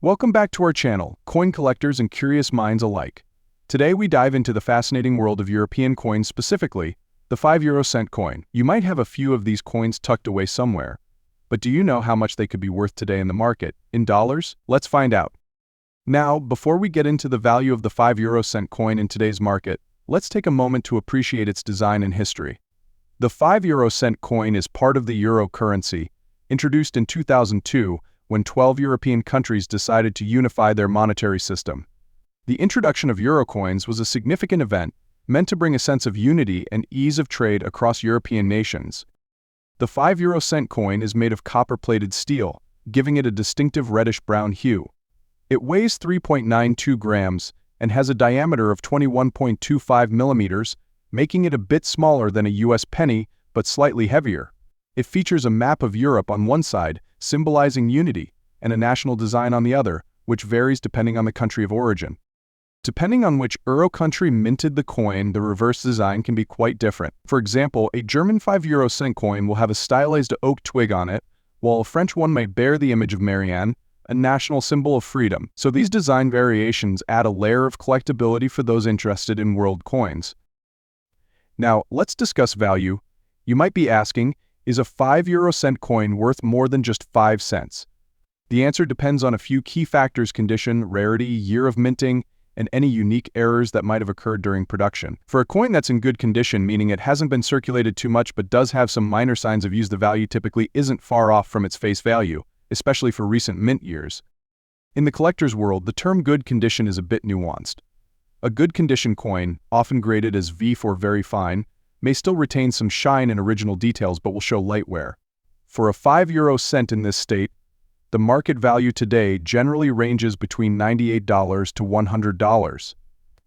Welcome back to our channel, coin collectors and curious minds alike. Today we dive into the fascinating world of European coins, specifically the 5 euro cent coin. You might have a few of these coins tucked away somewhere, but do you know how much they could be worth today in the market? In dollars? Let's find out. Now, before we get into the value of the 5 euro cent coin in today's market, let's take a moment to appreciate its design and history. The 5 euro cent coin is part of the euro currency, introduced in 2002 when 12 European countries decided to unify their monetary system. The introduction of euro coins was a significant event meant to bring a sense of unity and ease of trade across European nations. The 5 euro cent coin is made of copper-plated steel, giving it a distinctive reddish-brown hue. It weighs 3.92 grams and has a diameter of 21.25 millimeters, making it a bit smaller than a US penny but slightly heavier. It features a map of Europe on one side, symbolizing unity, and a national design on the other, which varies depending on the country of origin. Depending on which euro country minted the coin, the reverse design can be quite different. For example, a German 5 euro cent coin will have a stylized oak twig on it, while a French one may bear the image of Marianne, a national symbol of freedom. So these design variations add a layer of collectability for those interested in world coins. Now, let's discuss value. You might be asking, is a 5 euro cent coin worth more than just 5 cents? The answer depends on a few key factors: condition, rarity, year of minting, and any unique errors that might have occurred during production. For a coin that's in good condition, meaning it hasn't been circulated too much but does have some minor signs of use, the value typically isn't far off from its face value, especially for recent mint years. In the collector's world, the term good condition is a bit nuanced. A good condition coin, often graded as V for very fine, may still retain some shine and original details but will show light wear. For a 5 euro cent in this state, the market value today generally ranges between $98 to $100.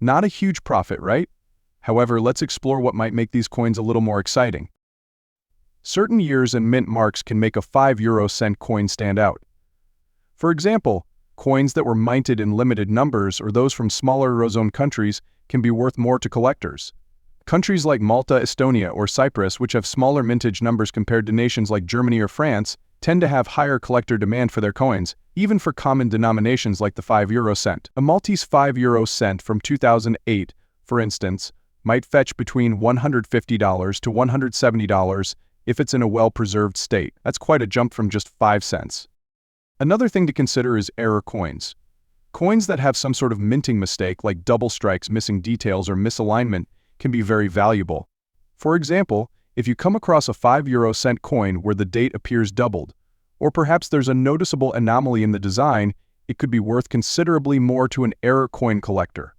Not a huge profit, right? However, let's explore what might make these coins a little more exciting. Certain years and mint marks can make a 5 euro cent coin stand out. For example, coins that were minted in limited numbers or those from smaller eurozone countries can be worth more to collectors. Countries like Malta, Estonia, or Cyprus, which have smaller mintage numbers compared to nations like Germany or France, tend to have higher collector demand for their coins, even for common denominations like the 5 euro cent. A Maltese 5 euro cent from 2008, for instance, might fetch between $150 to $170 if it's in a well-preserved state. That's quite a jump from just 5 cents. Another thing to consider is error coins. Coins that have some sort of minting mistake, like double strikes, missing details, or misalignment, can be very valuable. For example, if you come across a 5 euro cent coin where the date appears doubled, or perhaps there's a noticeable anomaly in the design, it could be worth considerably more to an error coin collector.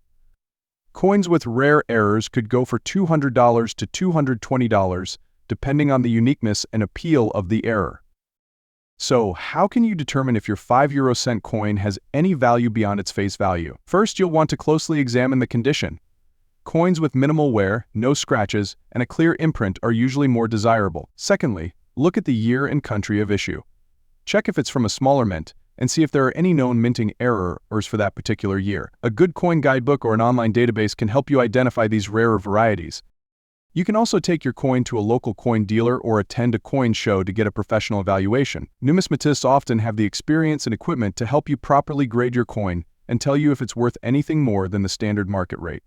Coins with rare errors could go for $200 to $220, depending on the uniqueness and appeal of the error. So, how can you determine if your 5 euro cent coin has any value beyond its face value? First, you'll want to closely examine the condition. Coins with minimal wear, no scratches, and a clear imprint are usually more desirable. Secondly, look at the year and country of issue. Check if it's from a smaller mint, and see if there are any known minting errors for that particular year. A good coin guidebook or an online database can help you identify these rarer varieties. You can also take your coin to a local coin dealer or attend a coin show to get a professional evaluation. Numismatists often have the experience and equipment to help you properly grade your coin and tell you if it's worth anything more than the standard market rate.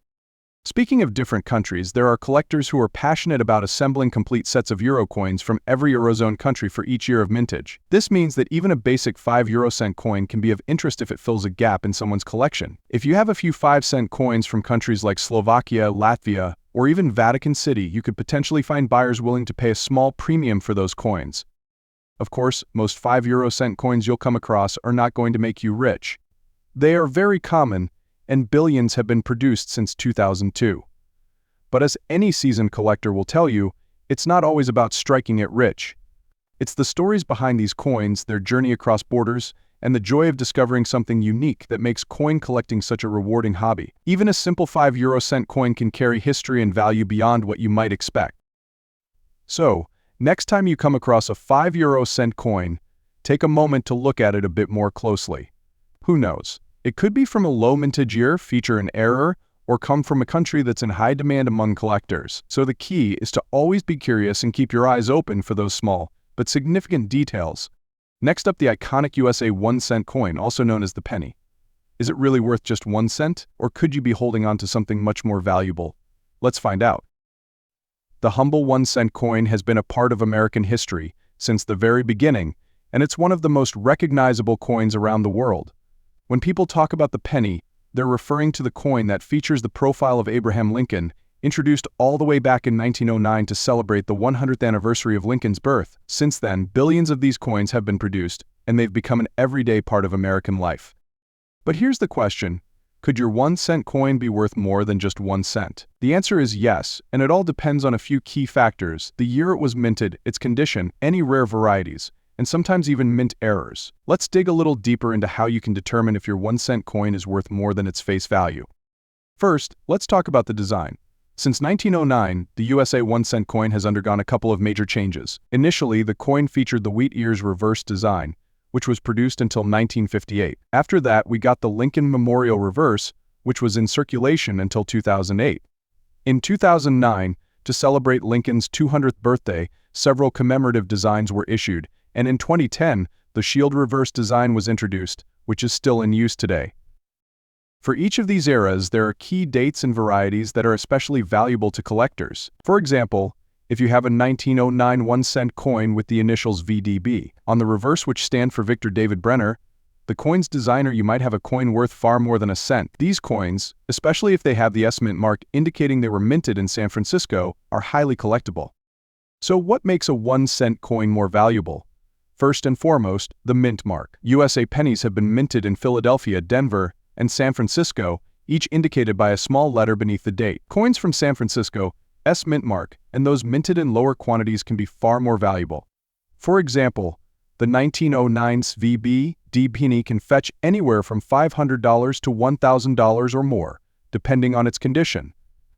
Speaking of different countries, there are collectors who are passionate about assembling complete sets of euro coins from every eurozone country for each year of mintage. This means that even a basic 5 euro cent coin can be of interest if it fills a gap in someone's collection. If you have a few 5-cent coins from countries like Slovakia, Latvia, or even Vatican City, you could potentially find buyers willing to pay a small premium for those coins. Of course, most 5 euro cent coins you'll come across are not going to make you rich. They are very common, and billions have been produced since 2002. But as any seasoned collector will tell you, it's not always about striking it rich. It's the stories behind these coins, their journey across borders, and the joy of discovering something unique that makes coin collecting such a rewarding hobby. Even a simple 5 euro cent coin can carry history and value beyond what you might expect. So, next time you come across a 5 euro cent coin, take a moment to look at it a bit more closely. Who knows? It could be from a low mintage year, feature an error, or come from a country that's in high demand among collectors. So the key is to always be curious and keep your eyes open for those small but significant details. Next up, the iconic USA 1-cent coin, also known as the penny. Is it really worth just 1 cent, or could you be holding on to something much more valuable? Let's find out. The humble 1-cent coin has been a part of American history since the very beginning, and it's one of the most recognizable coins around the world. When people talk about the penny, they're referring to the coin that features the profile of Abraham Lincoln, introduced all the way back in 1909 to celebrate the 100th anniversary of Lincoln's birth. Since then, billions of these coins have been produced, and they've become an everyday part of American life. But here's the question: could your 1-cent coin be worth more than just 1 cent? The answer is yes, and it all depends on a few key factors: the year it was minted, its condition, any rare varieties, and sometimes even mint errors. Let's dig a little deeper into how you can determine if your 1-cent coin is worth more than its face value. First, let's talk about the design. Since 1909, the USA 1-cent coin has undergone a couple of major changes. Initially, the coin featured the wheat ears reverse design, which was produced until 1958. After that, we got the Lincoln Memorial Reverse, which was in circulation until 2008. In 2009, to celebrate Lincoln's 200th birthday, several commemorative designs were issued, and in 2010, the Shield Reverse design was introduced, which is still in use today. For each of these eras, there are key dates and varieties that are especially valuable to collectors. For example, if you have a 1909 1-cent coin with the initials VDB on the reverse, which stand for Victor David Brenner, the coin's designer, you might have a coin worth far more than a cent. These coins, especially if they have the S mint mark indicating they were minted in San Francisco, are highly collectible. So what makes a 1-cent coin more valuable? First and foremost, the mint mark. USA pennies have been minted in Philadelphia, Denver, and San Francisco, each indicated by a small letter beneath the date. Coins from San Francisco, S mint mark, and those minted in lower quantities can be far more valuable. For example, the 1909's VB-D penny can fetch anywhere from $500 to $1,000 or more, depending on its condition.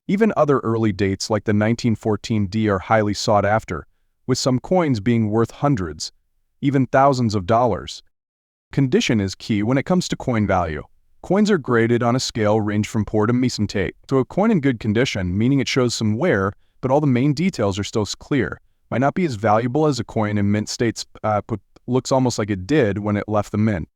Even other early dates like the 1914 D are highly sought after, with some coins being worth hundreds, even thousands of dollars. Condition is key when it comes to coin value. Coins are graded on a scale ranged from poor to mintage. So a coin in good condition, meaning it shows some wear, but all the main details are still clear, might not be as valuable as a coin in mint states, but looks almost like it did when it left the mint.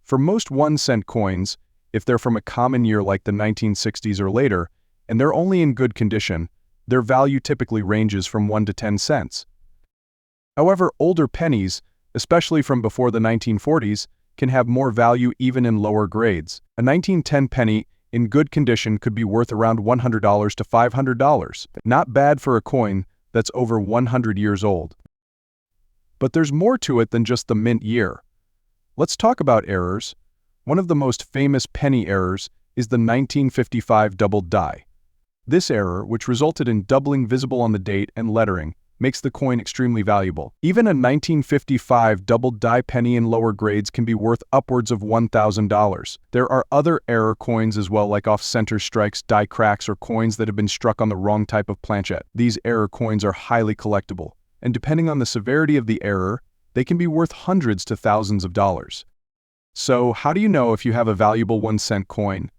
For most 1-cent coins, if they're from a common year like the 1960s or later, and they're only in good condition, their value typically ranges from 1 to 10 cents. However, older pennies, especially from before the 1940s, can have more value even in lower grades. A 1910 penny in good condition could be worth around $100 to $500. Not bad for a coin that's over 100 years old. But there's more to it than just the mint year. Let's talk about errors. One of the most famous penny errors is the 1955 doubled die. This error, which resulted in doubling visible on the date and lettering, makes the coin extremely valuable. Even a 1955 doubled die penny in lower grades can be worth upwards of $1,000. There are other error coins as well, like off-center strikes, die cracks, or coins that have been struck on the wrong type of planchet. These error coins are highly collectible, and depending on the severity of the error, they can be worth hundreds to thousands of dollars. So, how do you know if you have a valuable 1-cent coin?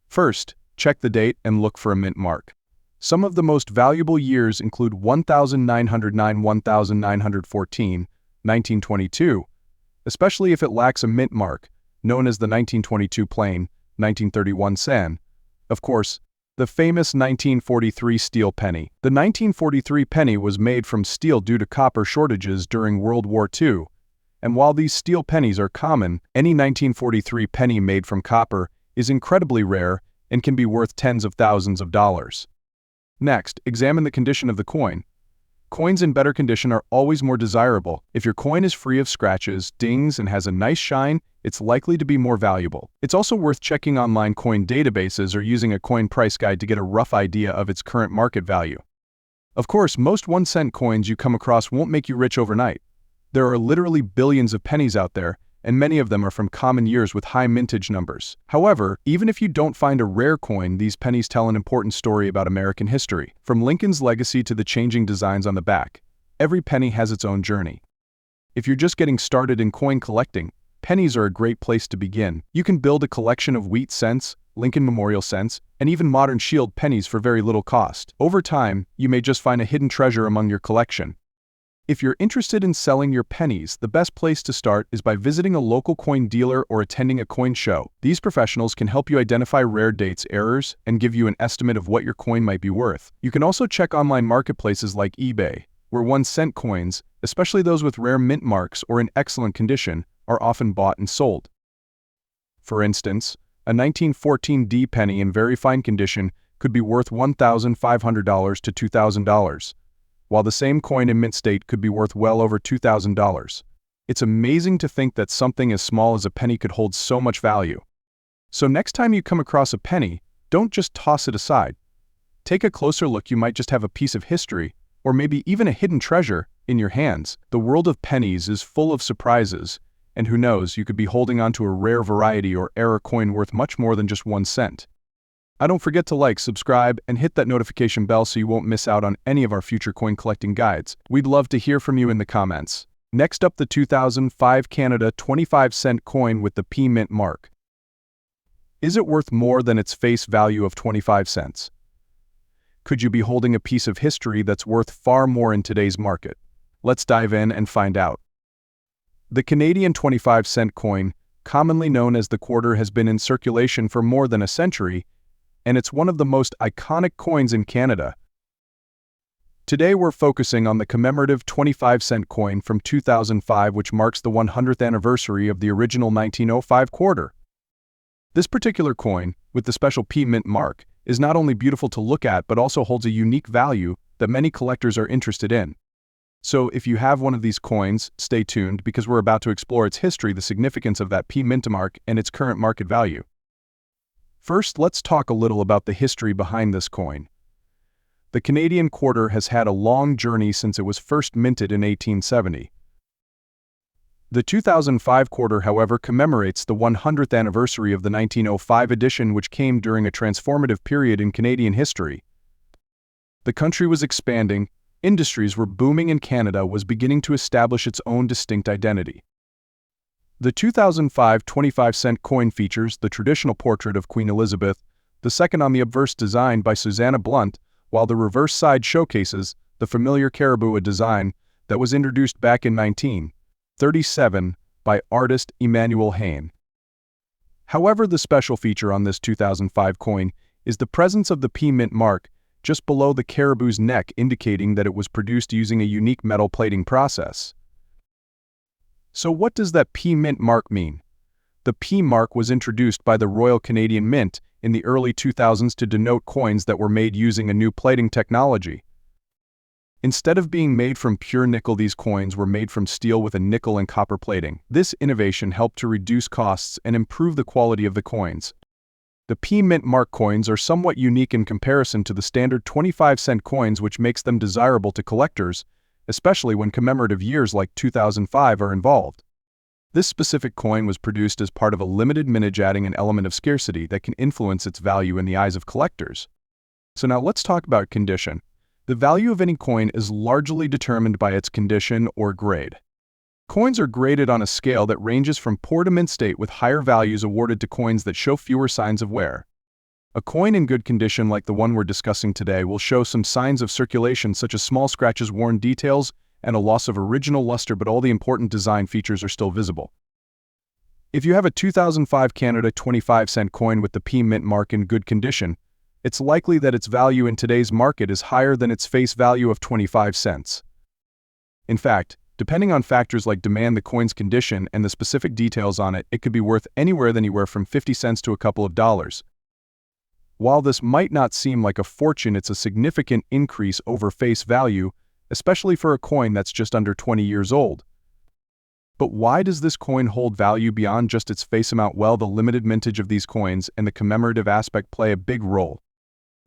First, check the date and look for a mint mark. Some of the most valuable years include 1909, 1914, 1922, especially if it lacks a mint mark, known as the 1922 plain, 1931 san. Of course, the famous 1943 steel penny. The 1943 penny was made from steel due to copper shortages during World War II, and while these steel pennies are common, any 1943 penny made from copper is incredibly rare and can be worth tens of thousands of dollars. Next, examine the condition of the coin. Coins in better condition are always more desirable. If your coin is free of scratches, dings, and has a nice shine, it's likely to be more valuable. It's also worth checking online coin databases or using a coin price guide to get a rough idea of its current market value. Of course, most 1-cent coins you come across won't make you rich overnight. There are literally billions of pennies out there, and many of them are from common years with high mintage numbers. However, even if you don't find a rare coin, these pennies tell an important story about American history. From Lincoln's legacy to the changing designs on the back, every penny has its own journey. If you're just getting started in coin collecting, pennies are a great place to begin. You can build a collection of wheat cents, Lincoln Memorial cents, and even modern shield pennies for very little cost. Over time, you may just find a hidden treasure among your collection. If you're interested in selling your pennies, the best place to start is by visiting a local coin dealer or attending a coin show. These professionals can help you identify rare dates, errors, and give you an estimate of what your coin might be worth. You can also check online marketplaces like eBay, where 1-cent coins, especially those with rare mint marks or in excellent condition, are often bought and sold. For instance, a 1914 D penny in very fine condition could be worth $1,500 to $2,000, while the same coin in mint state could be worth well over $2,000. It's amazing to think that something as small as a penny could hold so much value. So next time you come across a penny, don't just toss it aside. Take a closer look. You might just have a piece of history, or maybe even a hidden treasure, in your hands. The world of pennies is full of surprises, and who knows, you could be holding onto a rare variety or error coin worth much more than just 1 cent. Don't forget to like, subscribe, and hit that notification bell so you won't miss out on any of our future coin collecting guides. We'd love to hear from you in the comments. Next up, the 2005 Canada 25-cent coin with the P Mint mark. Is it worth more than its face value of 25 cents? Could you be holding a piece of history that's worth far more in today's market? Let's dive in and find out. The Canadian 25-cent coin, commonly known as the quarter, has been in circulation for more than a century, and it's one of the most iconic coins in Canada. Today we're focusing on the commemorative 25-cent coin from 2005, which marks the 100th anniversary of the original 1905 quarter. This particular coin, with the special P Mint mark, is not only beautiful to look at but also holds a unique value that many collectors are interested in. So if you have one of these coins, stay tuned because we're about to explore its history, the significance of that P Mint mark, and its current market value. First, let's talk a little about the history behind this coin. The Canadian quarter has had a long journey since it was first minted in 1870. The 2005 quarter, however, commemorates the 100th anniversary of the 1905 edition, which came during a transformative period in Canadian history. The country was expanding, industries were booming, and Canada was beginning to establish its own distinct identity. The 2005 25-cent coin features the traditional portrait of Queen Elizabeth II on the obverse, designed by Susanna Blunt, while the reverse side showcases the familiar caribou, a design that was introduced back in 1937 by artist Emmanuel Hain. However, the special feature on this 2005 coin is the presence of the P Mint mark just below the caribou's neck, indicating that it was produced using a unique metal plating process. So what does that P Mint mark mean? The P mark was introduced by the Royal Canadian Mint in the early 2000s to denote coins that were made using a new plating technology. Instead of being made from pure nickel, these coins were made from steel with a nickel and copper plating. This innovation helped to reduce costs and improve the quality of the coins. The P Mint mark coins are somewhat unique in comparison to the standard 25-cent coins, which makes them desirable to collectors, especially when commemorative years like 2005 are involved. This specific coin was produced as part of a limited mintage, adding an element of scarcity that can influence its value in the eyes of collectors. So now let's talk about condition. The value of any coin is largely determined by its condition or grade. Coins are graded on a scale that ranges from poor to mint state, with higher values awarded to coins that show fewer signs of wear. A coin in good condition like the one we're discussing today will show some signs of circulation, such as small scratches, worn details, and a loss of original luster, but all the important design features are still visible. If you have a 2005 Canada 25-cent coin with the P Mint mark in good condition, it's likely that its value in today's market is higher than its face value of 25 cents. In fact, depending on factors like demand, the coin's condition, and the specific details on it, it could be worth anywhere from 50 cents to a couple of dollars. While this might not seem like a fortune, it's a significant increase over face value, especially for a coin that's just under 20 years old. But why does this coin hold value beyond just its face amount? Well, the limited mintage of these coins and the commemorative aspect play a big role.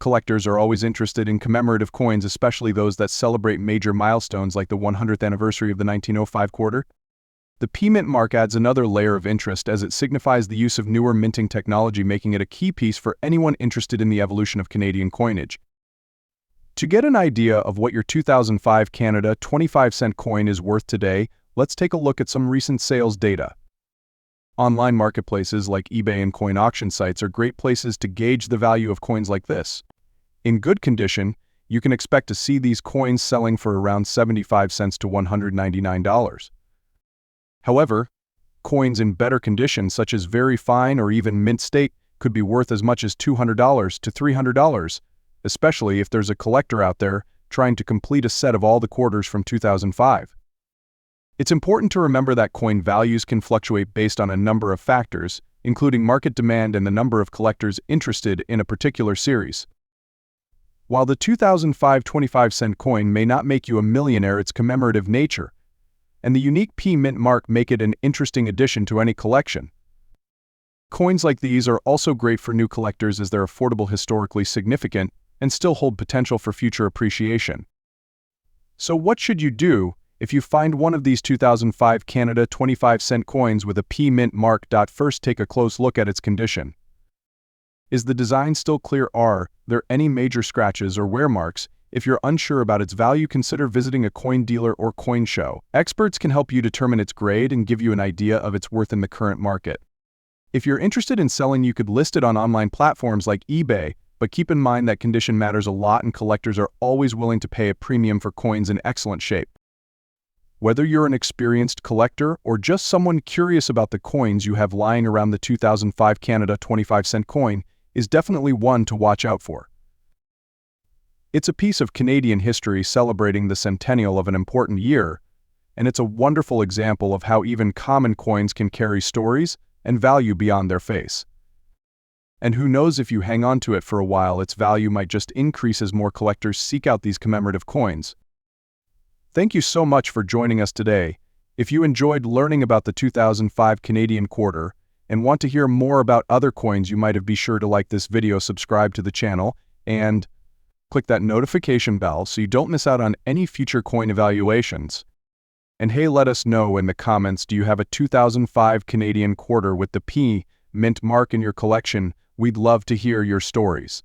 Collectors are always interested in commemorative coins, especially those that celebrate major milestones like the 100th anniversary of the 1905 quarter. The P Mint mark adds another layer of interest as it signifies the use of newer minting technology, making it a key piece for anyone interested in the evolution of Canadian coinage. To get an idea of what your 2005 Canada 25-cent coin is worth today, let's take a look at some recent sales data. Online marketplaces like eBay and coin auction sites are great places to gauge the value of coins like this. In good condition, you can expect to see these coins selling for around 75 cents to $199. However, coins in better condition, such as very fine or even mint state, could be worth as much as $200 to $300, especially if there's a collector out there trying to complete a set of all the quarters from 2005. It's important to remember that coin values can fluctuate based on a number of factors, including market demand and the number of collectors interested in a particular series. While the 2005 25-cent coin may not make you a millionaire, its commemorative nature and the unique P mint mark make it an interesting addition to any collection. Coins like these are also great for new collectors as they're affordable, historically significant, and still hold potential for future appreciation. So what should you do if you find one of these 2005 Canada 25-cent coins with a P mint mark? First, take a close look at its condition. Is the design still clear? Are there any major scratches or wear marks? If you're unsure about its value, consider visiting a coin dealer or coin show. Experts can help you determine its grade and give you an idea of its worth in the current market. If you're interested in selling, you could list it on online platforms like eBay, but keep in mind that condition matters a lot and collectors are always willing to pay a premium for coins in excellent shape. Whether you're an experienced collector or just someone curious about the coins you have lying around, the 2005 Canada 25-cent coin is definitely one to watch out for. It's a piece of Canadian history celebrating the centennial of an important year, and it's a wonderful example of how even common coins can carry stories and value beyond their face. And who knows, if you hang on to it for a while, its value might just increase as more collectors seek out these commemorative coins. Thank you so much for joining us today. If you enjoyed learning about the 2005 Canadian quarter and want to hear more about other coins, you might have, be sure to like this video, subscribe to the channel, and click that notification bell so you don't miss out on any future coin evaluations. And hey, let us know in the comments, do you have a 2005 Canadian quarter with the P mint mark in your collection? We'd love to hear your stories.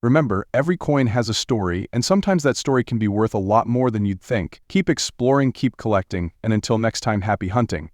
Remember, every coin has a story, and sometimes that story can be worth a lot more than you'd think. Keep exploring, keep collecting, and until next time, happy hunting.